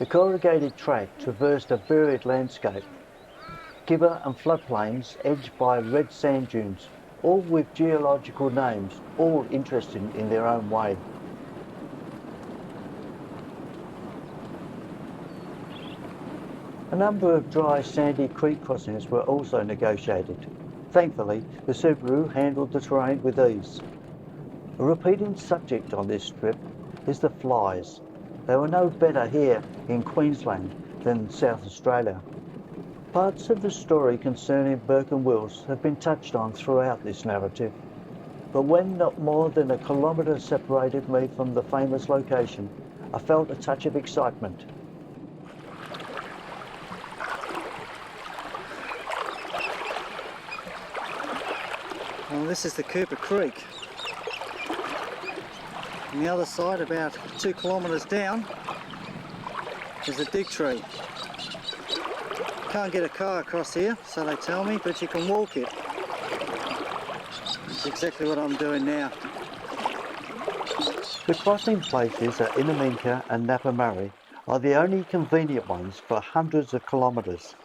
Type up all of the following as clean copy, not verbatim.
The corrugated track traversed a varied landscape, gibber and floodplains edged by red sand dunes, all with geological names, all interesting in their own way. A number of dry sandy creek crossings were also negotiated. Thankfully, the Subaru handled the terrain with ease. A repeating subject on this trip is the flies. They were no better here in Queensland than South Australia. Parts of the story concerning Burke Wills have been touched on throughout this narrative, but when not more than a kilometre separated me from the famous location, I felt a touch of excitement. Well, this is the Cooper Creek. On the other side, about 2 kilometres down, is a dig tree. Can't get a car across here, so they tell me, but you can walk it. That's exactly what I'm doing now. The crossing places at Ewington and Napa are the only convenient ones for hundreds of kilometres.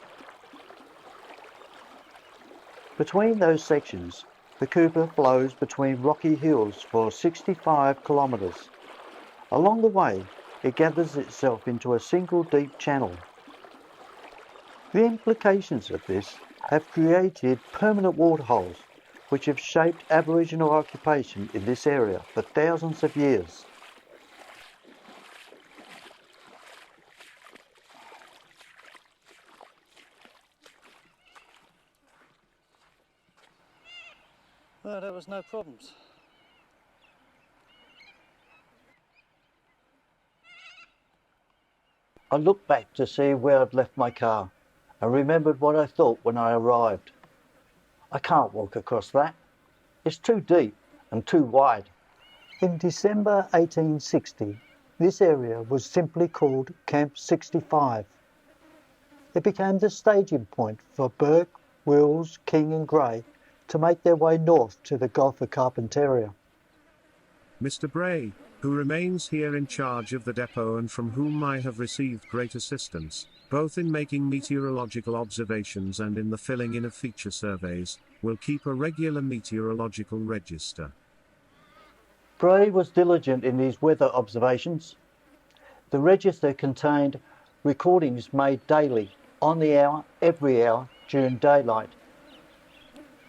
Between those sections, the Cooper flows between rocky hills for 65 kilometres. Along the way, it gathers itself into a single deep channel. The implications of this have created permanent waterholes which have shaped Aboriginal occupation in this area for thousands of years. Well, there was no problems. I looked back to see where I'd left my car and remembered what I thought when I arrived. I can't walk across that. It's too deep and too wide. In December 1860, this area was simply called Camp 65. It became the staging point for Burke, Wills, King and Gray to make their way north to the Gulf of Carpentaria. Mr. Bray, who remains here in charge of the depot and from whom I have received great assistance, both in making meteorological observations and in the filling in of feature surveys, will keep a regular meteorological register. Bray was diligent in his weather observations. The register contained recordings made daily, on the hour, every hour, during daylight.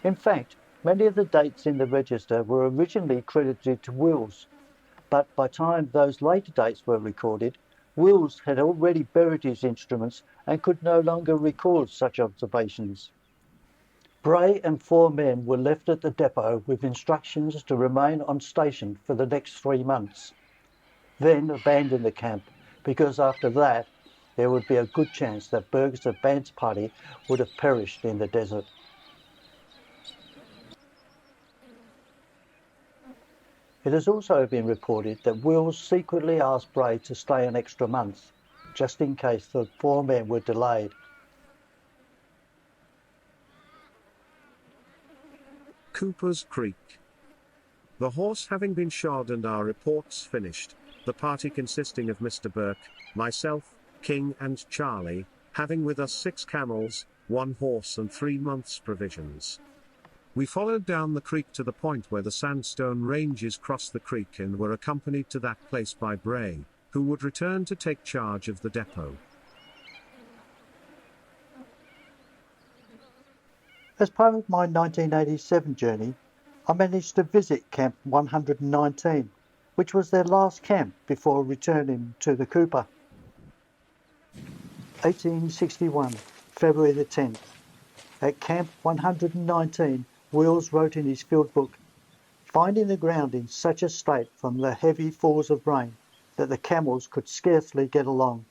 In fact, many of the dates in the register were originally credited to Wills, but by the time those later dates were recorded, Wills had already buried his instruments and could no longer record such observations. Bray and 4 men were left at the depot with instructions to remain on station for the next 3 months, then abandon the camp, because after that there would be a good chance that Burke's advance party would have perished in the desert. It has also been reported that Wills secretly asked Bray to stay an extra month, just in case the 4 men were delayed. Cooper's Creek. The horse having been shod and our reports finished, the party consisting of Mr. Burke, myself, King and Charlie, having with us 6 camels, 1 horse and 3 months' provisions. We followed down the creek to the point where the sandstone ranges cross the creek and were accompanied to that place by Bray, who would return to take charge of the depot. As part of my 1987 journey, I managed to visit Camp 119, which was their last camp before returning to the Cooper. 1861, February the 10th. At Camp 119, Wills wrote in his field book, "Finding the ground in such a state from the heavy falls of rain that the camels could scarcely get along,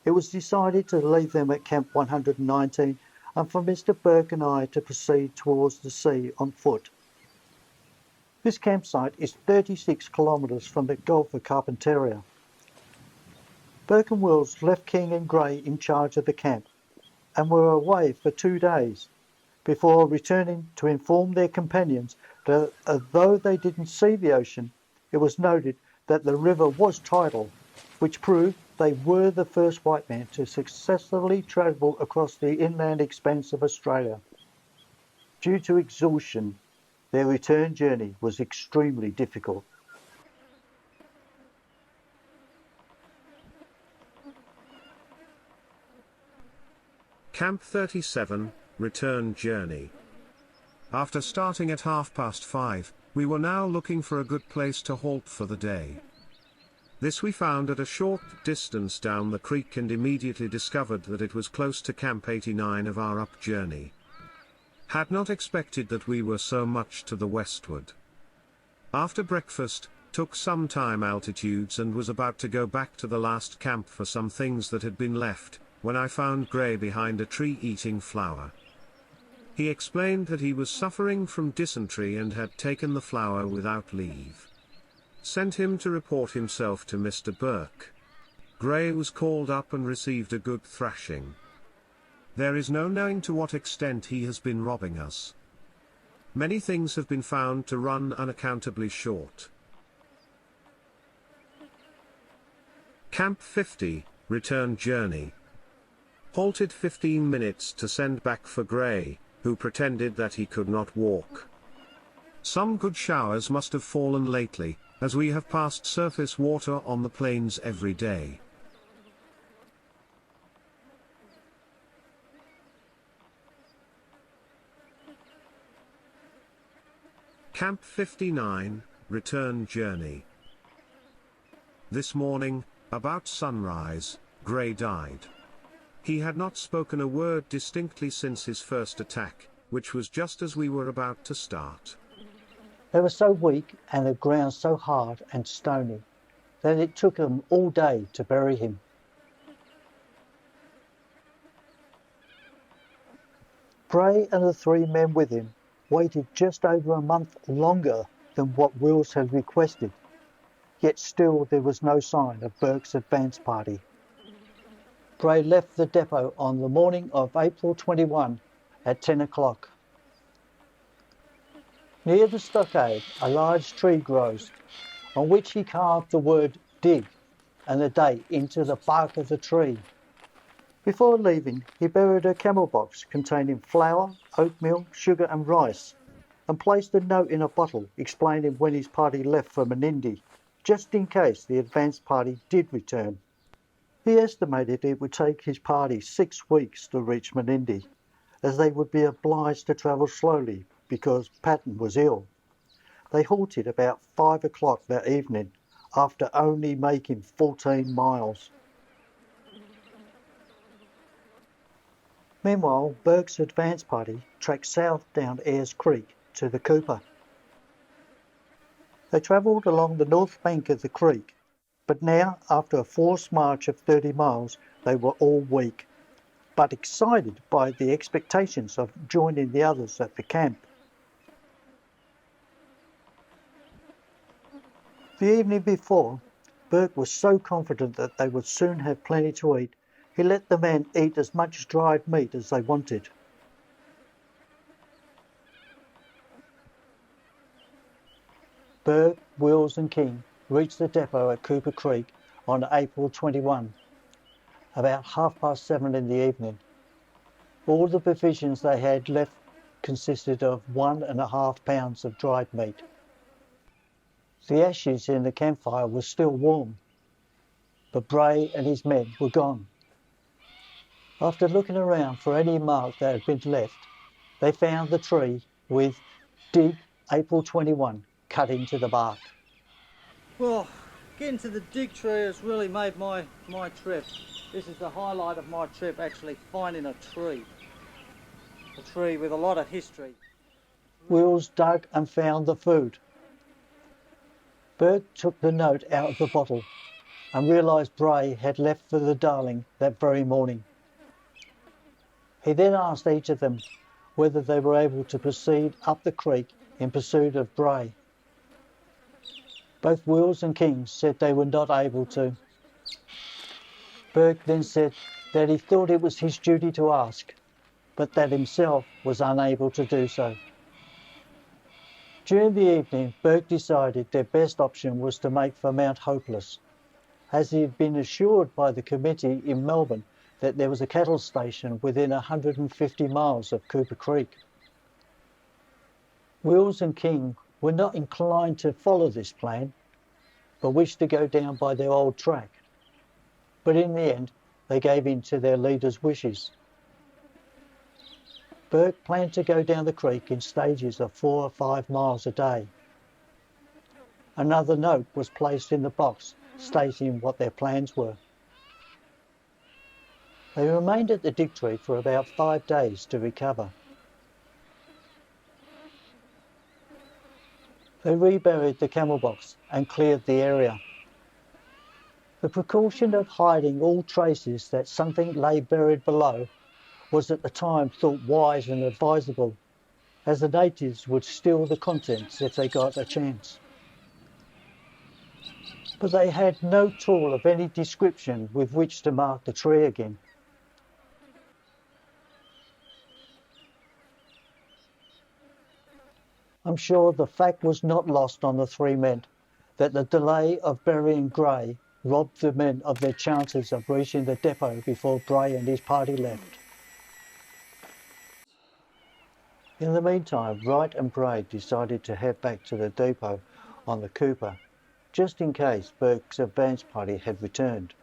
it was decided to leave them at Camp 119 and for Mr. Burke and I to proceed towards the sea on foot." This campsite is 36 kilometres from the Gulf of Carpentaria. Burke and Wills left King and Gray in charge of the camp and were away for 2 days before returning to inform their companions that although they didn't see the ocean, it was noted that the river was tidal, which proved They were the first white men to successfully travel across the inland expanse of Australia. Due to exhaustion, their return journey was extremely difficult. Camp 37, Return Journey. After starting at 5:30, we were now looking for a good place to halt for the day. This we found at a short distance down the creek and immediately discovered that it was close to Camp 89 of our up journey. Had not expected that we were so much to the westward. After breakfast, took some time altitudes and was about to go back to the last camp for some things that had been left, when I found Gray behind a tree eating flower. He explained that he was suffering from dysentery and had taken the flower without leave. Sent him to report himself to Mr. Burke. Gray was called up and received a good thrashing. There is no knowing to what extent he has been robbing us. Many things have been found to run unaccountably short. Camp 50, Return Journey. Halted 15 minutes to send back for Gray, who pretended that he could not walk. Some good showers must have fallen lately, as we have passed surface water on the plains every day. Camp 59, Return Journey. This morning, about sunrise, Gray died. He had not spoken a word distinctly since his first attack, which was just as we were about to start. They were so weak and the ground so hard and stony that it took them all day to bury him. Bray and the 3 men with him waited just over a month longer than what Wills had requested, yet still there was no sign of Burke's advance party. Bray left the depot on the morning of April 21 at 10 o'clock. Near the stockade, a large tree grows, on which he carved the word dig and the date into the bark of the tree. Before leaving, he buried a camel box containing flour, oatmeal, sugar and rice, and placed a note in a bottle explaining when his party left for Menindee, just in case the advance party did return. He estimated it would take his party 6 weeks to reach Menindee, as they would be obliged to travel slowly because Patton was ill. They halted about 5 o'clock that evening, after only making 14 miles. Meanwhile, Burke's advance party tracked south down Ayers Creek to the Cooper. They travelled along the north bank of the creek, but now, after a forced march of 30 miles, they were all weak, but excited by the expectations of joining the others at the camp. The evening before, Burke was so confident that they would soon have plenty to eat, he let the men eat as much dried meat as they wanted. Burke, Wills and King reached the depot at Cooper Creek on April 21, about 7:30 in the evening. All the provisions they had left consisted of 1.5 pounds of dried meat. The ashes in the campfire were still warm, but Bray and his men were gone. After looking around for any mark that had been left, they found the tree with Dig April 21 cut into the bark. Well, getting to the dig tree has really made my trip. This is the highlight of my trip, actually finding a tree. A tree with a lot of history. Wills dug and found the food. Burke took the note out of the bottle and realised Bray had left for the Darling that very morning. He then asked each of them whether they were able to proceed up the creek in pursuit of Bray. Both Wills and King said they were not able to. Burke then said that he thought it was his duty to ask, but that himself was unable to do so. During the evening, Burke decided their best option was to make for Mount Hopeless. as he had been assured by the committee in Melbourne that there was a cattle station within 150 miles of Cooper Creek. Wills and King were not inclined to follow this plan, but wished to go down by their old track. But in the end, they gave in to their leader's wishes. Burke planned to go down the creek in stages of 4 or 5 miles a day. Another note was placed in the box stating what their plans were. They remained at the dig tree for about 5 days to recover. They reburied the camel box and cleared the area. The precaution of hiding all traces that something lay buried below was at the time thought wise and advisable, as the natives would steal the contents if they got a chance. But they had no tool of any description with which to mark the tree again. I'm sure the fact was not lost on the 3 men that the delay of burying Gray robbed the men of their chances of reaching the depot before Bray and his party left. In the meantime, Wright and Bray decided to head back to the depot on the Cooper, just in case Burke's advance party had returned.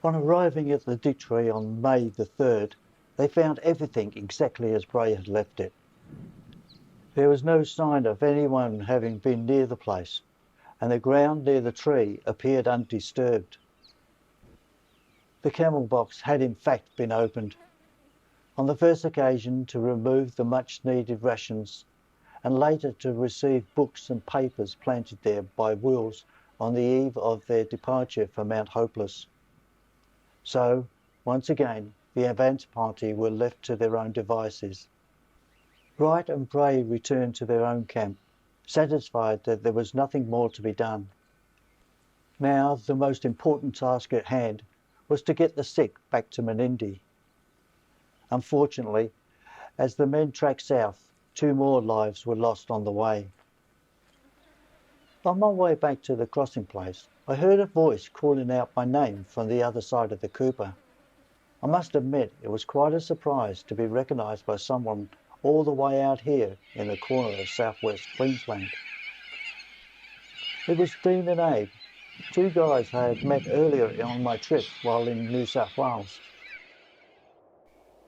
On arriving at the dig tree on May the 3rd, they found everything exactly as Bray had left it. There was no sign of anyone having been near the place, and the ground near the tree appeared undisturbed. The camel box had in fact been opened, on the first occasion to remove the much-needed rations, and later to receive books and papers planted there by Wills on the eve of their departure for Mount Hopeless. So, once again, the advance party were left to their own devices. Wright and Bray returned to their own camp, satisfied that there was nothing more to be done. Now, the most important task at hand was to get the sick back to Menindee. Unfortunately, as the men tracked south, 2 more lives were lost on the way. On my way back to the crossing place, I heard a voice calling out my name from the other side of the Cooper. I must admit it was quite a surprise to be recognised by someone all the way out here in the corner of southwest Queensland. It was Dean and Abe, 2 guys I had met earlier on my trip while in New South Wales.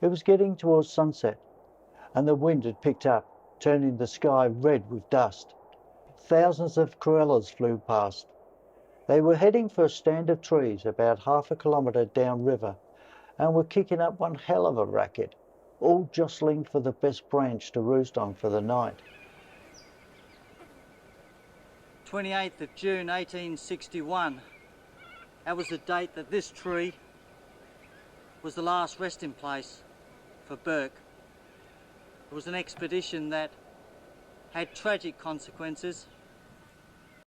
It was getting towards sunset, and the wind had picked up, turning the sky red with dust. Thousands of corellas flew past. They were heading for a stand of trees about half a kilometre downriver, and were kicking up one hell of a racket, all jostling for the best branch to roost on for the night. 28th of June 1861. That was the date that this tree was the last resting place for Burke. It was an expedition that had tragic consequences